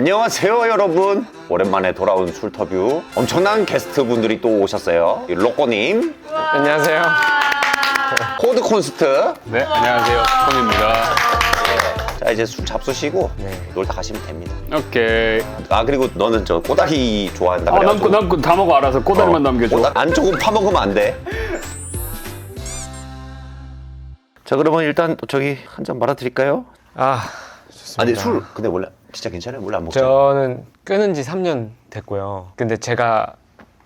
안녕하세요 여러분, 오랜만에 돌아온 술터뷰. 엄청난 게스트분들이 또 오셨어요. 로꼬님, 안녕하세요. 코드 콘스트. 네, 안녕하세요. 톰입니다. 자, 이제 술 잡수시고 네. 놀다 가시면 됩니다. 오케이. 아, 그리고 너는 저 꼬다리 좋아한다 아, 그래가지고 난 다 먹어 알아서 꼬다리만 남겨줘. 안쪽은 파먹으면 안 돼. 자, 그러면 일단 저기 한 잔 말아드릴까요? 아, 좋습니다. 아니 술 근데 원래 진짜 괜찮아요? 원래 안 먹잖아. 저는 끊은 지 3년 됐고요. 근데 제가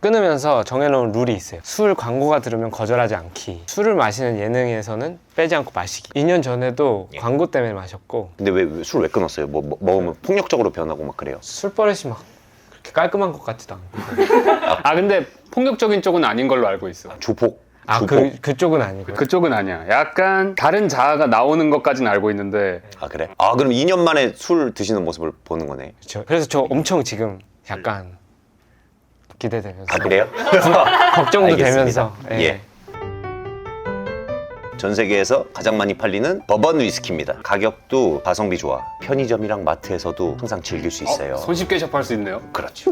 끊으면서 정해놓은 룰이 있어요. 술 광고가 들으면 거절하지 않기. 술을 마시는 예능에서는 빼지 않고 마시기. 2년 전에도 광고 때문에 마셨고. 근데 왜 술 왜 끊었어요? 먹으면 폭력적으로 변하고 막 그래요. 술 버릇이 막 그렇게 깔끔한 것 같지도 않고. 아, 근데 폭력적인 쪽은 아닌 걸로 알고 있어. 주폭. 아, 주폭. 그쪽은 아니고요. 그쪽은 아니야. 약간 다른 자아가 나오는 것까지는 알고 있는데. 아, 그래? 아, 그럼 2년 만에 술 드시는 모습을 보는 거네. 그렇죠. 그래서 저 엄청 지금 약간 기대되면서. 아, 그래요? 걱정도 알겠습니다. 되면서. 예. 전 세계에서 가장 많이 팔리는 버번 위스키입니다. 가격도 가성비 좋아. 편의점이랑 마트에서도 항상 즐길 수 있어요. 손쉽게 샵할 수 있네요. 그렇죠.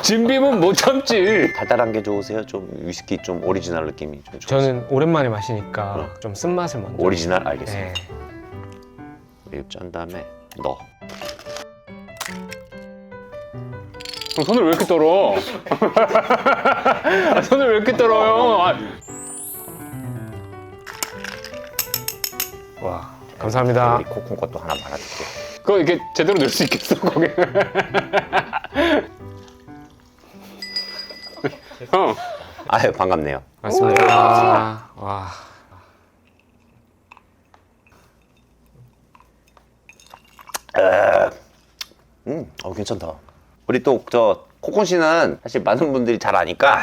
진빔은 못 참지. 달달한 게 좋으세요? 좀 위스키 좀 오리지널 느낌이 좀 좋으세요? 저는 오랜만에 마시니까 좀 쓴맛을 먼저. 오리지널 알겠습니다. 네. 이거 짠 다음에 넣어. 그럼 손을 왜 이렇게 떨어? 아, 손을 왜 이렇게 떨어요? 아, 와, 감사합니다. 우리 코콘 것도 하나 말아줄게. 그거 이렇게 제대로 넣을 수 있겠어, 거기? 형, 아유, 반갑네요. 맞습니다. 와. 괜찮다. 우리 또 저 코콘 씨는 사실 많은 분들이 잘 아니까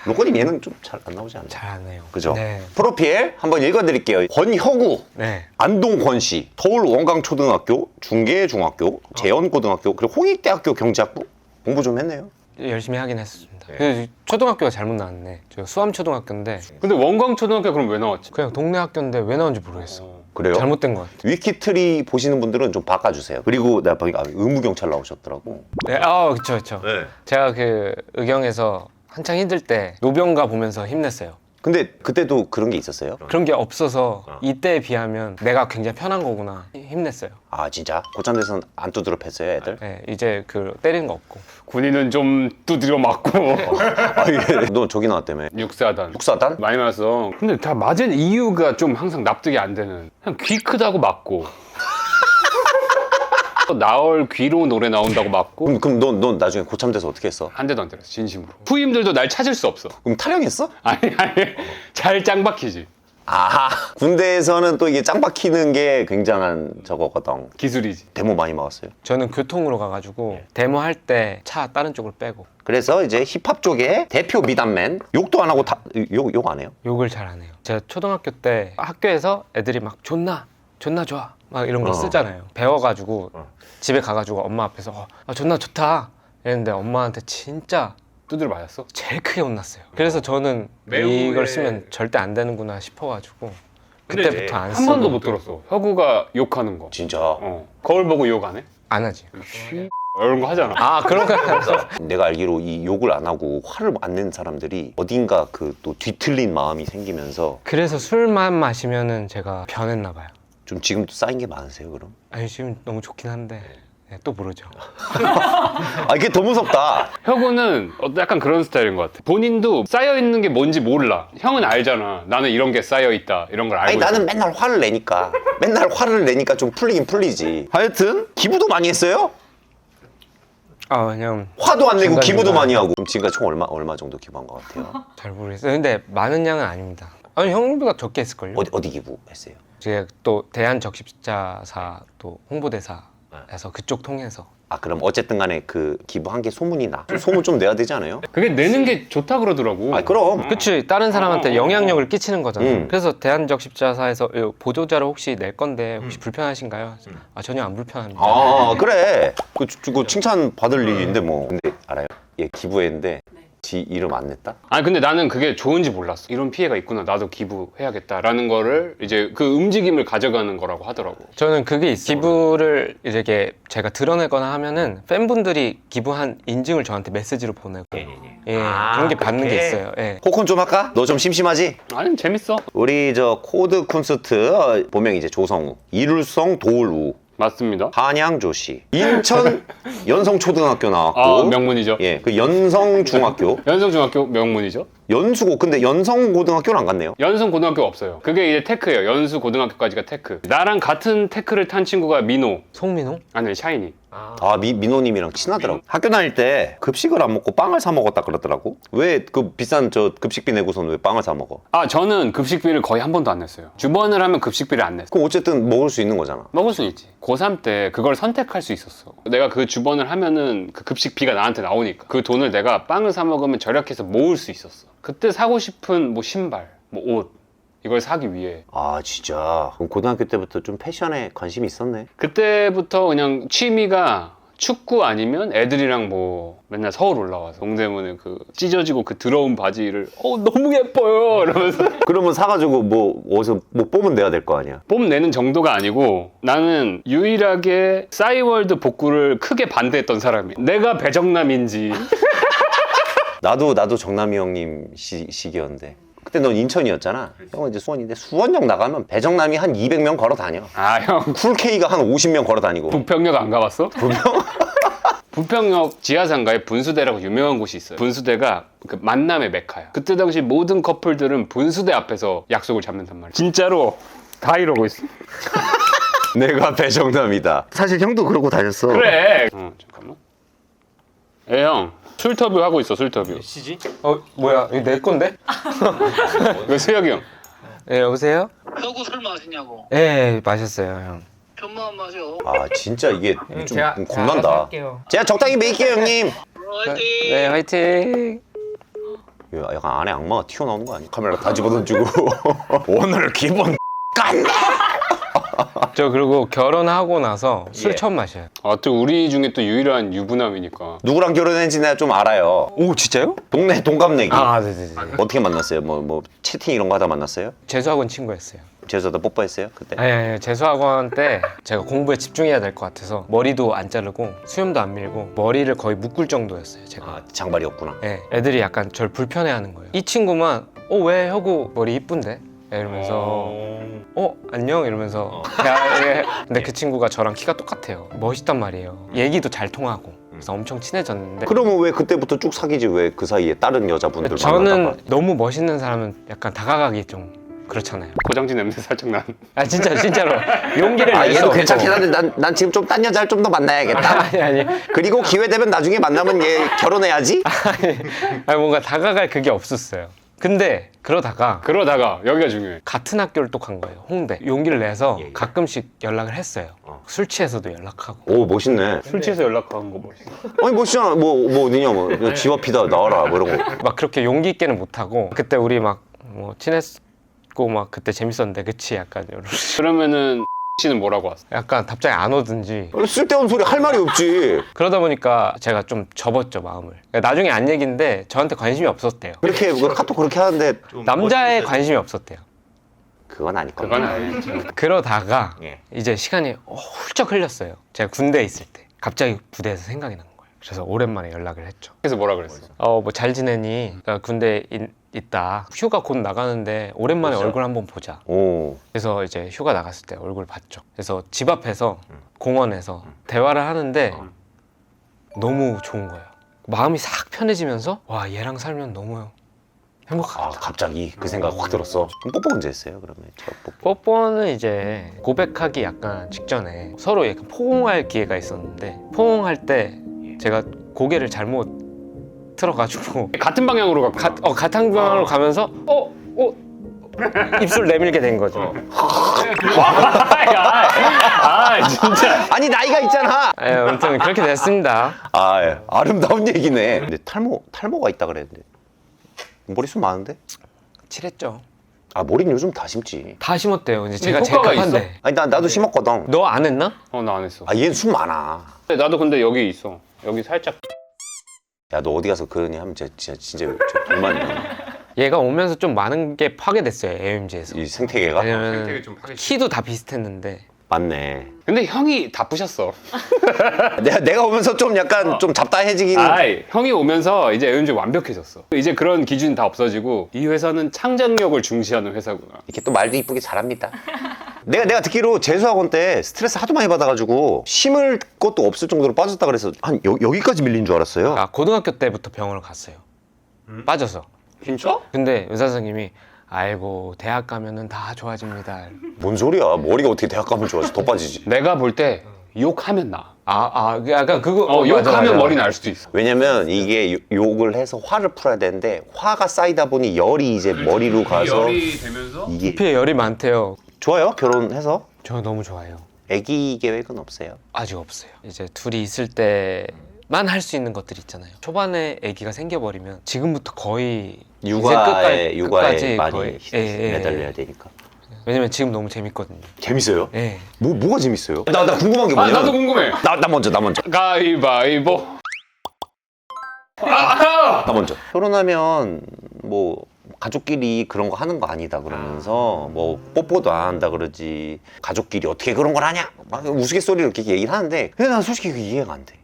로꼬님 얘는 좀 잘 안 나오지 않나요? 잘 안 해요. 그죠? 네. 프로필 한번 읽어드릴게요. 권혁우, 네. 안동권 씨, 서울 원광초등학교, 중계중학교, 재연고등학교, 그리고 홍익대학교 경제학부 공부 좀 했네요. 열심히 하긴 했습니다. 근데 초등학교가 잘못 나왔네. 저 수암초등학교인데 근데 원광초등학교 그럼 왜 나왔지? 그냥 동네 학교인데 왜 나온지 모르겠어. 그래요? 잘못된 것 같아. 위키트리 보시는 분들은 좀 바꿔주세요. 그리고 내가 보니까 의무경찰 나오셨더라고. 네, 아, 그쵸. 네. 제가 그 의경에서 한창 힘들 때 노병가 보면서 힘냈어요. 근데 그때도 그런 게 있었어요? 그런 게 없어서 이때에 비하면 내가 굉장히 편한 거구나 힘냈어요. 아, 진짜? 고참대에서는 안 두드려 팼어요, 애들? 네, 이제 그 때리는 거 없고. 군인은 좀 두드려 맞고. 아, 예. 너 저기 나왔다며? 육사단. 육사단? 많이 맞았어. 근데 다 맞은 이유가 좀 항상 납득이 안 되는. 그냥 귀 크다고 맞고. 나얼 귀로 노래 나온다고 맞고. 그럼 넌 나중에 고참돼서 어떻게 했어? 한 대도 안 때렸어, 진심으로. 후임들도 날 찾을 수 없어. 그럼 탈영했어? 아니. 잘 짱 박히지. 아, 군대에서는 또 이게 짱 박히는 게 굉장한 저거거든. 기술이지. 데모 많이 먹었어요. 저는 교통으로 가가지고 데모 할 때 차 다른 쪽으로 빼고 그래서 이제 힙합 쪽에 대표 미담맨 욕도 안 하고 욕 안 해요? 욕을 잘 안 해요. 제가 초등학교 때 학교에서 애들이 막 존나 좋아 막 이런 거 쓰잖아요. 배워가지고 집에 가가지고 엄마 앞에서 존나 좋다 이랬는데 엄마한테 진짜 두드려 맞았어? 제일 크게 혼났어요. 그래서 저는 매우의- 이걸 쓰면 절대 안 되는구나 싶어가지고 근데 그때부터 안 한 쓰고 번도 못 들었어. 혁우가 욕하는 거. 진짜. 거울 보고 욕 안 해? 안 하지. 이런 거 하잖아. 아, 그런 거 내가 알기로 이 욕을 안 하고 화를 안 내는 사람들이 어딘가 그 또 뒤틀린 마음이 생기면서 그래서 술만 마시면은 제가 변했나 봐요. 좀 지금도 쌓인 게 많으세요, 그럼? 아니 지금 너무 좋긴 한데 네, 또 모르죠. 아, 이게 더 무섭다. 혁우는 약간 그런 스타일인 것 같아. 본인도 쌓여있는 게 뭔지 몰라. 형은 알잖아. 나는 이런 게 쌓여있다. 이런 걸 알고 아니, 있어. 나는 맨날 화를 내니까 좀 풀리긴 풀리지. 하여튼 기부도 많이 했어요? 아, 그냥 화도 안 내고 중간중간. 기부도 많이 하고. 그럼 지금까지 총 얼마 정도 기부한 것 같아요? 잘 모르겠어요. 근데 많은 양은 아닙니다. 아니 형님보다 적게 했을걸요. 어디 기부했어요? 제가 또 대한적십자사 또 홍보대사에서 그쪽 통해서 아, 그럼 어쨌든 간에 그 기부한 게 소문이 나. 소문 좀 내야 되지 않아요? 그게 내는 게 좋다 그러더라고. 아, 그럼. 그치, 다른 사람한테 영향력을 끼치는 거잖아요. 음. 그래서 대한적십자사에서 보도자를 혹시 낼 건데 혹시 불편하신가요? 아, 전혀 안 불편합니다. 아, 그래. 그 칭찬 받을 일인데 뭐. 근데 알아요? 얘 기부했는데 지 이름 안 냈다? 아니 근데 나는 그게 좋은지 몰랐어. 이런 피해가 있구나. 나도 기부해야겠다라는 거를 이제 그 움직임을 가져가는 거라고 하더라고. 저는 그게 있어요. 기부를 이렇게 제가 드러내거나 하면은 팬분들이 기부한 인증을 저한테 메시지로 보내고 예, 그런 게 받는 게 있어요. 예. 코콘 좀 할까? 너 좀 심심하지? 아니 재밌어. 우리 저 코드 쿤스트 본명이 이제 조성우, 이룰성 도울우, 맞습니다. 한양조씨, 인천 연성초등학교 나왔고, 아 명문이죠. 예, 그 연성중학교, 연성중학교 명문이죠. 연수고, 근데 연성고등학교는 안 갔네요. 연성고등학교 없어요. 그게 이제 테크예요. 연수고등학교까지가 테크. 나랑 같은 테크를 탄 친구가 민호. 송민호? 아니 샤이니. 아, 민호님이랑 친하더라고. 학교 다닐 때 급식을 안 먹고 빵을 사 먹었다 그러더라고. 왜 그 비싼 저 급식비 내고서는 왜 빵을 사 먹어? 아 저는 급식비를 거의 한 번도 안 냈어요. 주번을 하면 급식비를 안 냈어. 그럼 어쨌든 먹을 수 있는 거잖아. 먹을 수는 있지. 고3 때 그걸 선택할 수 있었어. 내가 그 주번을 하면은 그 급식비가 나한테 나오니까 그 돈을 내가 빵을 사 먹으면 절약해서 모을 수 있었어. 그때 사고 싶은 뭐 신발, 뭐 옷 이걸 사기 위해 아, 진짜. 그럼 고등학교 때부터 좀 패션에 관심이 있었네. 그때부터 그냥 취미가 축구 아니면 애들이랑 뭐 맨날 서울 올라와서 동대문에 그 찢어지고 그 더러운 바지를 너무 예뻐요 이러면서 그러면 사가지고 뭐 어디서 뭐 뽑으면 내야 될 거 아니야. 뽐내는 정도가 아니고 나는 유일하게 싸이월드 복구를 크게 반대했던 사람이야. 내가 배정남인지 나도 정남이 형님 시기였는데. 그때 넌 인천이었잖아. 형은 이제 수원인데 수원역 나가면 배정남이 한 200명 걸어 다녀. 아 형 쿨케이가 한 50명 걸어 다니고. 북평역 안 가봤어? 북평역 지하상가에 분수대라고 유명한 곳이 있어요. 분수대가 그 만남의 메카야. 그때 당시 모든 커플들은 분수대 앞에서 약속을 잡는단 말이야. 진짜로 다 이러고 있어. 내가 배정남이다. 사실 형도 그러고 다녔어. 그래. 잠깐만. 형 술터뷰 하고 있어. 술터뷰. 시지? 뭐야? 이거 내 건데? 이거 수혁이 형. 예, 여보세요? 혀고 술 마시냐고. 예, 마셨어요, 형. 좀만 마셔. 아, 진짜 이게 좀 제가 알아서 겁난다. 할게요. 제가 적당히 먹일게요, 형님. 화이팅. 네, 화이팅! 이거 약간 안에 악마가 튀어나오는 거 아니야? 카메라 다 집어던지고. 오늘 기분 깐다. 저 그리고 결혼하고 나서 술 예. 처음 마셔요. 또 우리 중에 또 유일한 유부남이니까. 누구랑 결혼했는지 내가 좀 알아요. 오, 진짜요? 동네 동갑내기. 네네네. 어떻게 만났어요? 뭐 채팅 이런 거 하다 만났어요? 재수학원 친구였어요. 제주도 뽀뽀했어요 그때? 아니, 재수학원 때 제가 공부에 집중해야 될 것 같아서 머리도 안 자르고 수염도 안 밀고 머리를 거의 묶을 정도였어요, 제가. 아, 장발이었구나. 네, 애들이 약간 저를 불편해하는 거예요. 이 친구만 왜 혁우 머리 이쁜데? 이러면서 안녕 이러면서 근데 그 친구가 저랑 키가 똑같아요. 멋있단 말이에요. 얘기도 잘 통하고 그래서 엄청 친해졌는데 그러면 왜 그때부터 쭉 사귀지 왜 그 사이에 다른 여자분들 저는 만나다가? 너무 멋있는 사람은 약간 다가가기 좀 그렇잖아요. 고장지 냄새 살짝 난. 아 진짜로 용기를 아, 낼 수 얘도 없고. 괜찮긴 한데 난 지금 좀 딴 여자를 좀 더 만나야겠다. 아니 그리고 기회 되면 나중에 만나면 얘 결혼해야지. 아니 뭔가 다가갈 그게 없었어요. 근데 그러다가 여기가 중요해. 같은 학교를 또 간 거예요. 홍대. 용기를 내서 가끔씩 연락을 했어요. 술 취해서도 연락하고. 오, 멋있네. 술 취해서 연락한 거 멋있어. 아니 멋있잖아. 뭐 어디냐 뭐 집 앞이다 나와라 뭐 이런 거. 막 그렇게 용기 있게는 못하고 그때 우리 막 뭐 친했고 막 그때 재밌었는데 그치 약간 이런 그러면은 씨는 뭐라고 왔어? 약간 답장이 안 오든지 쓸데없는 소리 할 말이 없지. 그러다 보니까 제가 좀 접었죠 마음을. 나중에 안 얘긴데 저한테 관심이 없었대요. 그렇게 카톡 그렇게 하는데 남자에 관심이 없었대요. 그건 아닐 겁니다. 그건 아니지. 그러다가 예. 이제 시간이 훌쩍 흘렸어요. 제가 군대에 있을 때 갑자기 부대에서 생각이 난 거예요. 그래서 오랜만에 연락을 했죠. 그래서 뭐라 그랬어? 뭐 잘 지내니? 나 군대에 있다. 휴가 곧 나가는데 오랜만에 그렇죠. 얼굴 한번 보자. 오. 그래서 이제 휴가 나갔을 때 얼굴 봤죠. 그래서 집 앞에서 공원에서 대화를 하는데 너무 좋은 거예요. 마음이 싹 편해지면서 와 얘랑 살면 너무 아, 행복하다. 갑자기 그 생각 확 들었어. 그럼 뽀뽀 언제 했어요? 그러면 첫 뽀뽀. 뽀뽀는 이제 고백하기 약간 직전에 서로 약간 포옹할 기회가 있었는데 포옹할 때 제가 고개를 잘못 틀어가지고 같은 방향으로 갔고. 같은 방향으로 가면서 입술 내밀게 된 거죠. 진짜. 아니 나이가 있잖아. 아무튼 그렇게 됐습니다. 아, 예. 아름다운 얘기네. 근데 탈모가 있다 그랬는데 머리숱 많은데? 칠했죠. 아, 머리는 요즘 다 심지. 다 심었대요. 이제 제가 제일 효과가 급한데. 아니 나도 심었거든. 너 안 했나? 나 안 했어. 아, 얘는 숱 많아. 나도 근데 여기 있어. 여기 살짝 야 너 어디 가서 그러니 하면 진짜 돈만 얘가 오면서 좀 많은 게 파괴됐어요, AMG에서. 이 생태계가 왜냐면 키도 다 비슷했는데. 맞네. 근데 형이 다 부셨어. 내가 오면서 좀 약간 좀 잡다해지긴. 아이, 형이 오면서 이제 AMG 완벽해졌어. 이제 그런 기준이 다 없어지고 이 회사는 창작력을 중시하는 회사구나. 이렇게 또 말도 이쁘게 잘합니다. 내가 듣기로 재수학원 때 스트레스 하도 많이 받아가지고 심을 것도 없을 정도로 빠졌다 그래서 한 여기까지 밀린 줄 알았어요. 아, 고등학교 때부터 병원을 갔어요. 빠져서. 진짜? 근데 의사 선생님이 아이고 대학 가면은 다 좋아집니다. 뭔 소리야? 머리가 어떻게 대학 가면 좋아지? 더 빠지지. 내가 볼 때 욕하면 나. 약간 그거. 욕하면 맞아. 머리 날 수도 있어. 왜냐면 이게 욕을 해서 화를 풀어야 되는데 화가 쌓이다 보니 열이 이제 머리로 가서 되면서 이게 두피에 열이 많대요. 좋아요? 결혼해서? 저 너무 좋아해요. 아기 계획은 없어요? 아직 없어요. 이제 둘이 있을 때만 할 수 있는 것들 있잖아요. 초반에 아기가 생겨버리면 지금부터 거의 육아에 끝까지 많이 거의- 매달려야 되니까. 왜냐면 지금 너무 재밌거든요. 재밌어요? 예. 뭐가 재밌어요? 나 궁금한 게 뭐냐면 나도 궁금해. 나 먼저 가위바위보. 나 먼저 결혼하면 뭐 가족끼리 그런 거 하는 거 아니다 그러면서 뭐 뽀뽀도 안 한다 그러지 가족끼리 어떻게 그런 걸 하냐 막 우스갯소리로 이렇게 얘기를 하는데 근데 난 솔직히 그게 이해가 안 돼.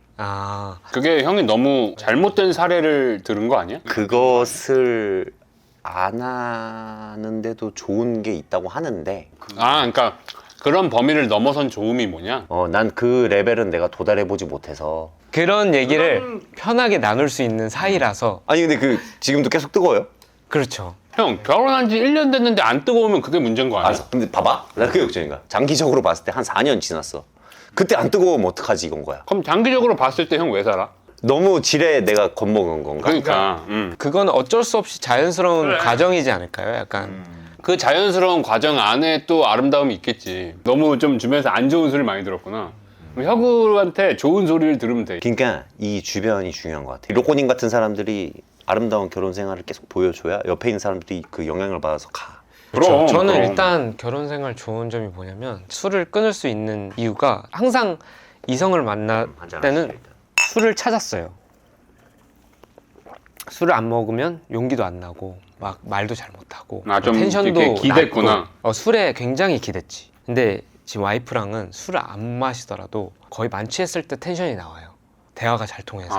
그게 형이 너무 잘못된 사례를 들은 거 아니야? 그것을 안 하는데도 좋은 게 있다고 하는데 그러니까 그런 범위를 넘어선 좋음이 뭐냐? 난 그 레벨은 내가 도달해보지 못해서. 그런 얘기를 편하게 나눌 수 있는 사이라서. 아니 근데 지금도 계속 뜨거워요? 그렇죠. 형 결혼한 지 1년 됐는데 안 뜨거우면 그게 문제인 거 아니야? 알았어. 근데 봐봐. 나 그게 걱정인가. 장기적으로 봤을 때 한 4년 지났어. 그때 안 뜨거우면 어떡하지 이건 거야. 그럼 장기적으로 봤을 때 형 왜 살아? 너무 지레 내가 겁먹은 건가? 그러니까 그건 어쩔 수 없이 자연스러운 과정이지 않을까요? 약간. 그 자연스러운 과정 안에 또 아름다움이 있겠지. 너무 좀 주변에서 안 좋은 소리 많이 들었구나. 그럼 혁우한테 좋은 소리를 들으면 돼. 그러니까 이 주변이 중요한 것 같아. 로꼬님 같은 사람들이 아름다운 결혼 생활을 계속 보여줘야 옆에 있는 사람들이 그 영향을 받아서 가. 그럼 저는 그럼. 일단 결혼 생활 좋은 점이 뭐냐면 술을 끊을 수 있는 이유가 항상 이성을 만날 때는 술을 찾았어요. 술을 안 먹으면 용기도 안 나고 막 말도 잘 못하고 좀 텐션도 이렇게 기댔구나. 낮고. 술에 굉장히 기댔지. 근데 지금 와이프랑은 술을 안 마시더라도 거의 만취했을 때 텐션이 나와요. 대화가 잘 통해서.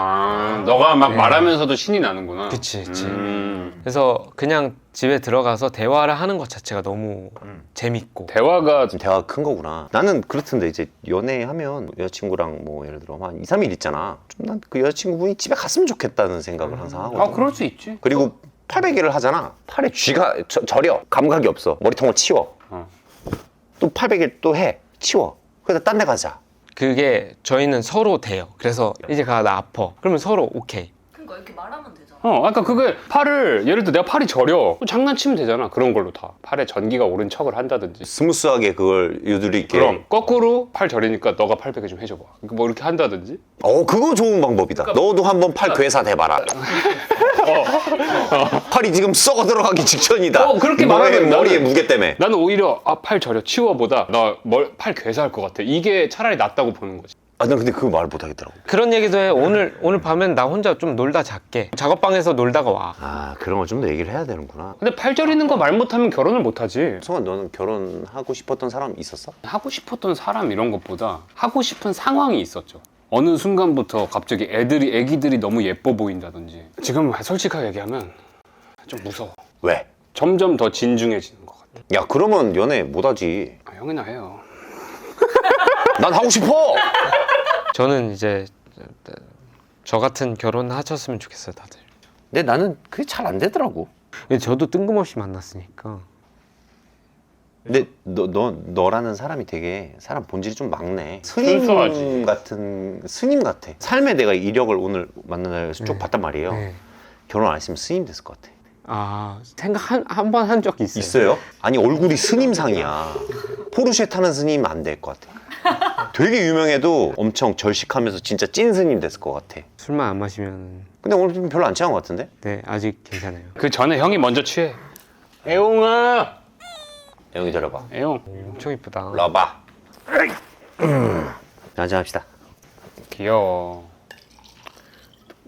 너가 막 네. 말하면서도 신이 나는구나. 그치. 음. 그래서 그냥 집에 들어가서 대화를 하는 것 자체가 너무 재밌고. 대화가 지금 대화가 큰 거구나. 나는 그렇던데 이제 연애하면 여자친구랑 뭐 예를 들어 한 2, 3일 있잖아. 좀 난 그 여자친구분이 집에 갔으면 좋겠다는 생각을 항상 하거든. 그럴 수 있지. 그리고 팔베개를 하잖아. 팔에 쥐가 저려. 감각이 없어. 머리통을 치워. 또 팔베개를 또 해. 치워. 그래서 딴 데 가자. 그게 저희는 서로 돼요. 그래서 이제 나 아파. 그러면 서로 오케이. 그러니까 이렇게 말하면 되잖아. 아까 그게 팔을 예를 들어 내가 팔이 저려 장난치면 되잖아. 그런 걸로 다 팔에 전기가 오른 척을 한다든지. 스무스하게 그걸 유두리 있게. 그럼 거꾸로 팔 저리니까 너가 팔베개 좀 해줘봐. 뭐 이렇게 한다든지. 그거 좋은 방법이다. 너도 한번 팔 괴사 대봐라. 팔이 지금 썩어 들어가기 직전이다. 그렇게 너의 말하면 머리의 나는- 무게 때문에. 나는 오히려 팔 저려 치워보다 나 팔 괴사할 것 같아. 이게 차라리 낫다고 보는 거지. 난 근데 그거 말 못하겠더라고. 그런 얘기도 해. 오늘 밤엔 나 혼자 좀 놀다 잘게. 작업방에서 놀다가 와. 그런 걸 좀 더 얘기를 해야 되는구나. 근데 팔 저리는 거 말 못하면 결혼을 못하지. 성환 너는 결혼하고 싶었던 사람 있었어? 하고 싶었던 사람 이런 것보다 하고 싶은 상황이 있었죠. 어느 순간부터 갑자기 애기들이 너무 예뻐 보인다든지. 지금 솔직하게 얘기하면 좀 무서워. 왜? 점점 더 진중해지는 것 같아. 야 그러면 연애 못하지. 형이나 해요. 난 하고 싶어. 저는 이제 저 같은 결혼 하셨으면 좋겠어요, 다들. 근데 나는 그게 잘 안 되더라고. 근데 저도 뜬금없이 만났으니까. 근데 너라는 사람이 되게 사람 본질이 좀 막네. 순수하지. 스님 같아. 삶에 내가 이력을 오늘 만나서 쭉 봤단 말이에요. 네. 결혼 안 했으면 스님 됐을 것 같아. 생각 한 번 한 적이 있어요. 있어요? 아니 얼굴이 스님상이야. 포르쉐 타는 스님 안 될 것 같아. 되게 유명해도 엄청 절식하면서 진짜 찐 스님 됐을 것 같아. 술만 안 마시면 근데 오늘 좀 별로 안 취한 것 같은데? 네, 아직 괜찮아요. 그 전에 형이 먼저 취해. 애용아. 여기 들어봐. 애용. 엄청 이쁘다. 러봐. 한잔 합시다. 귀여워.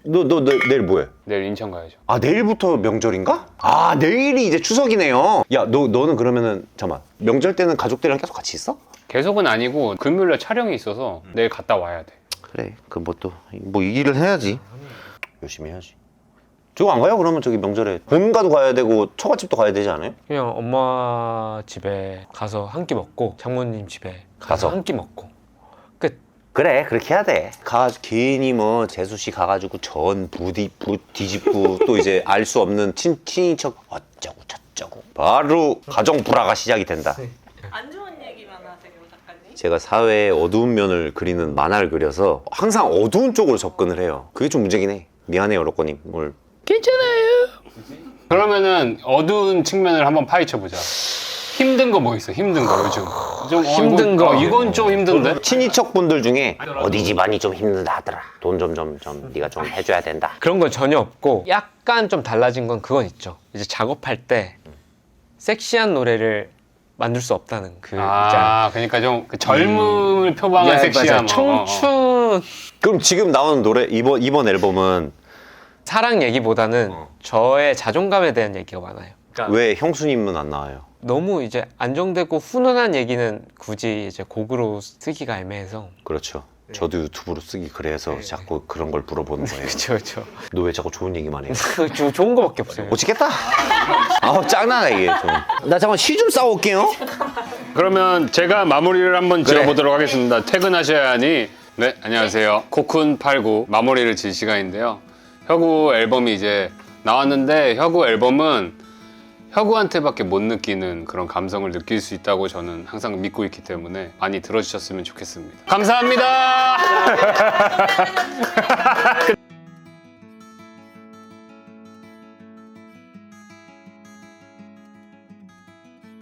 너 내일 뭐해? 내일 인천 가야죠. 아 내일부터 명절인가? 아 내일이 이제 추석이네요. 야 너는 그러면은 잠깐만 명절 때는 가족들이랑 계속 같이 있어? 계속은 아니고 금요일에 촬영이 있어서 내일 갔다 와야 돼. 그래 그 뭐 또 뭐 이 일을 해야지. 열심히 해야지. 저거 안 가요? 그러면 저기 명절에 본가도 가야 되고 처갓집도 가야 되지 않아요? 그냥 엄마 집에 가서 한 끼 먹고 장모님 집에 가서 가서? 한 끼 먹고 끝. 그래 그렇게 해야 돼. 가가지고 괜히 뭐 재수 씨 가가지고 전 뒤집고 또 이제 알 수 없는 친인척 어쩌고 저쩌고 바로 가정 불화가 시작이 된다. 안 좋은 얘기만 하세요, 작가님. 제가 사회의 어두운 면을 그리는 만화를 그려서 항상 어두운 쪽으로 접근을 해요. 그게 좀 문제긴 해. 미안해요 로꼬님. 뭘 그러면은 어두운 측면을 한번 파헤쳐 보자. 힘든 거 뭐 있어? 힘든 거 요즘. 좀 힘든 거. 이건 좀 힘든데. 친인척 분들 중에 어디 집안이 좀 힘들다 하더라. 돈 좀 네가 좀 해줘야 된다. 그런 건 전혀 없고 약간 좀 달라진 건 그건 있죠. 이제 작업할 때 섹시한 노래를 만들 수 없다는 그 있잖아. 그러니까 좀 그 젊음을 표방한 섹시함. 청춘 그럼 지금 나오는 노래 이번 앨범은 사랑 얘기보다는 저의 자존감에 대한 얘기가 많아요. 왜 형수님은 안 나와요? 너무 이제 안정되고 훈훈한 얘기는 굳이 이제 곡으로 쓰기가 애매해서. 그렇죠. 저도 유튜브로 쓰기 그래서 자꾸 그런 걸 물어보는 거예요. 그렇죠. 너 왜 자꾸 좋은 얘기만 해? 좋은 거밖에 없어요. 못 찍겠다. 아우 짱나네 이게 좀. 나 잠깐 시 좀 싸고 올게요. 그러면 제가 마무리를 한번 그래. 지어보도록 하겠습니다. 퇴근하셔야 하니. 네, 안녕하세요. 코쿤89 마무리를 질 시간인데요. 혁우 앨범이 이제 나왔는데 혁우 앨범은 혁우한테밖에 못 느끼는 그런 감성을 느낄 수 있다고 저는 항상 믿고 있기 때문에 많이 들어주셨으면 좋겠습니다. 감사합니다.